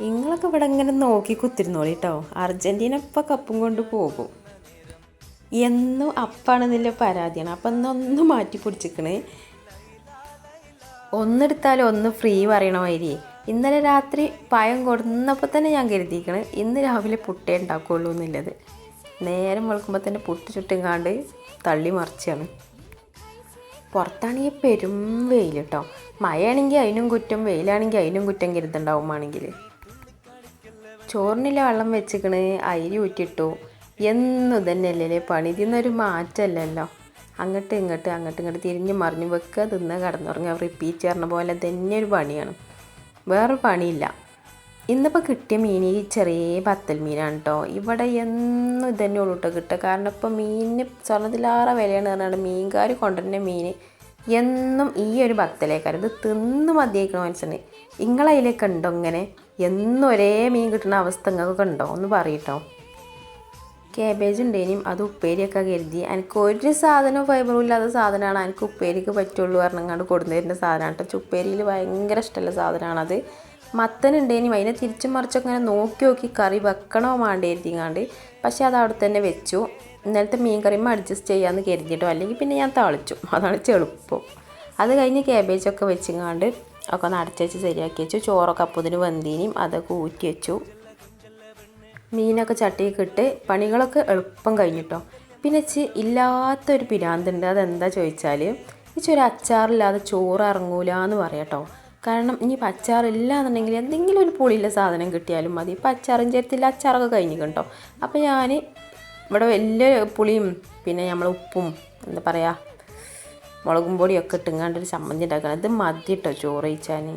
നിങ്ങളൊക്കെ ഇവിടെ ഇങ്ങനെ നോക്കി കുത്തിരുന്നോളി കേട്ടോ. അർജൻറ്റീന ഇപ്പം കപ്പും കൊണ്ട് പോകും. എന്നും അപ്പാണെന്നില്ല പരാതിയാണ്. അപ്പം എന്നൊന്ന് മാറ്റി പിടിച്ചിക്കണേ. ഒന്നെടുത്താലും ഒന്ന് ഫ്രീ പറയണ മാതിരി. ഇന്നലെ രാത്രി പഴം കൊടുന്നപ്പോൾ തന്നെ ഞാൻ കരുതിയിരിക്കണ് ഇന്ന് രാവിലെ പുട്ടേ ഉണ്ടാക്കുകയുള്ളൂ എന്നുള്ളത്. നേരം വെളുക്കുമ്പോൾ തന്നെ പുട്ട് ചുട്ടുങ്ങാണ്ട് തള്ളി മറിച്ചാണ്. പുറത്താണെങ്കിൽ പെരും വെയിൽ കേട്ടോ. മഴയാണെങ്കിൽ അതിനും കുറ്റം, വെയിലാണെങ്കിൽ അതിനും കുറ്റം കരുതുണ്ടാവുമാണെങ്കിൽ. ചോറിനില്ല വെള്ളം വെച്ചിക്കണ്, അരി ഊറ്റിട്ടു. എന്നും തന്നെയല്ലേ പണി, ഇതിന്നൊരു മാറ്റമല്ലല്ലോ. അങ്ങോട്ട് ഇങ്ങോട്ട് തിരിഞ്ഞ് മറിഞ്ഞ് വെക്കുക, തിന്നുക, കിടന്നുറങ്ങുക, റിപ്പീറ്റ് ചെയ്യുന്ന പോലെ തന്നെ ഒരു പണിയാണ്. വേറൊരു പണിയില്ല. ഇന്നിപ്പോൾ കിട്ടിയ മീൻ ഈ ചെറിയ പത്തൽ മീനാണ് കേട്ടോ. ഇവിടെ എന്നും ഇതന്നെ ഉള്ളൂ കേട്ടോ കിട്ടുക. കാരണം ഇപ്പോൾ മീനിന് സ്വർണ്ണത്തിലാറെ വിലയാണ് പറഞ്ഞാൽ മീൻകാർ കൊണ്ടുവരുന്ന മീൻ എന്നും ഈ ഒരു ബത്തലേക്കാരം. ഇത് തിന്ന് മതിയായിക്കണ മനസ്സിന്. നിങ്ങളതിലേക്ക് ഉണ്ടോ ഇങ്ങനെ എന്നും ഒരേ മീൻ കിട്ടുന്ന അവസ്ഥ നിങ്ങൾക്കൊക്കെ ഉണ്ടോ? ഒന്ന് പറയട്ടോ. കാബേജ് ഉണ്ടേനും അത് ഉപ്പേരിയൊക്കെ കരുതി. എനിക്ക് ഒരു സാധനവും ഫൈബറും ഇല്ലാത്ത സാധനമാണ്, എനിക്ക് ഉപ്പേരിക്ക് പറ്റുള്ളൂ പറഞ്ഞങ്ങാണ്ട് കൊടുന്നു തരുന്ന സാധനമാണ് കേട്ടോ. ഉപ്പേരിയിൽ ഭയങ്കര ഇഷ്ടമുള്ള സാധനമാണത്. മത്തനുണ്ടേനും അതിനെ തിരിച്ചും മറിച്ചൊക്കെ ഇങ്ങനെ നോക്കി കറി വെക്കണോ വേണ്ടേ എഴുതിങ്ങാണ്ട്. പക്ഷേ അത് അവിടെ തന്നെ വെച്ചു. ഇന്നലത്തെ മീൻ കറിയുമ്പോൾ അഡ്ജസ്റ്റ് ചെയ്യാമെന്ന് കരുതിയിട്ടോ. അല്ലെങ്കിൽ പിന്നെ ഞാൻ തളിച്ചു, അതാണ് ചെളുപ്പം. അത് കഴിഞ്ഞ് കാബേജൊക്കെ വെച്ചിങ്ങാണ്ട് ഒക്കെ ഒന്ന് അടച്ചു വെച്ച് ശരിയാക്കി വെച്ചു. ചോറൊക്കെ അപ്പത്തിന് വെന്തീനും അതൊക്കെ ഊറ്റി വെച്ചു. മീനൊക്കെ ചട്ടിയൊക്കെ ഇട്ട് പണികളൊക്കെ എളുപ്പം കഴിഞ്ഞിട്ടോ. പിന്നെ ഇല്ലാത്തൊരു പിരാന്തുണ്ട്. അതെന്താ ചോദിച്ചാൽ ഒരു അച്ചാറില്ലാതെ ചോറ് ഇറങ്ങൂല എന്ന് പറയാം കേട്ടോ. കാരണം ഇനിയിപ്പോൾ അച്ചാറില്ല എന്നുണ്ടെങ്കിൽ എന്തെങ്കിലും ഒരു പുളിയുള്ള സാധനം കിട്ടിയാലും മതി. ഇപ്പം അച്ചാറും ചേർത്തില്ല, അച്ചാറൊക്കെ കഴിഞ്ഞിരിക്കും കേട്ടോ. അപ്പോൾ ഞാൻ ഇവിടെ വലിയ പുളിയും പിന്നെ നമ്മൾ ഉപ്പും എന്താ പറയുക മുളകും പൊടിയൊക്കെ ഇട്ടുങ്ങാണ്ടൊരു ചമ്മന്തി ഉണ്ടാക്കണം. ഇത് മതി കേട്ടോ ചോറ് കഴിച്ചാൽ.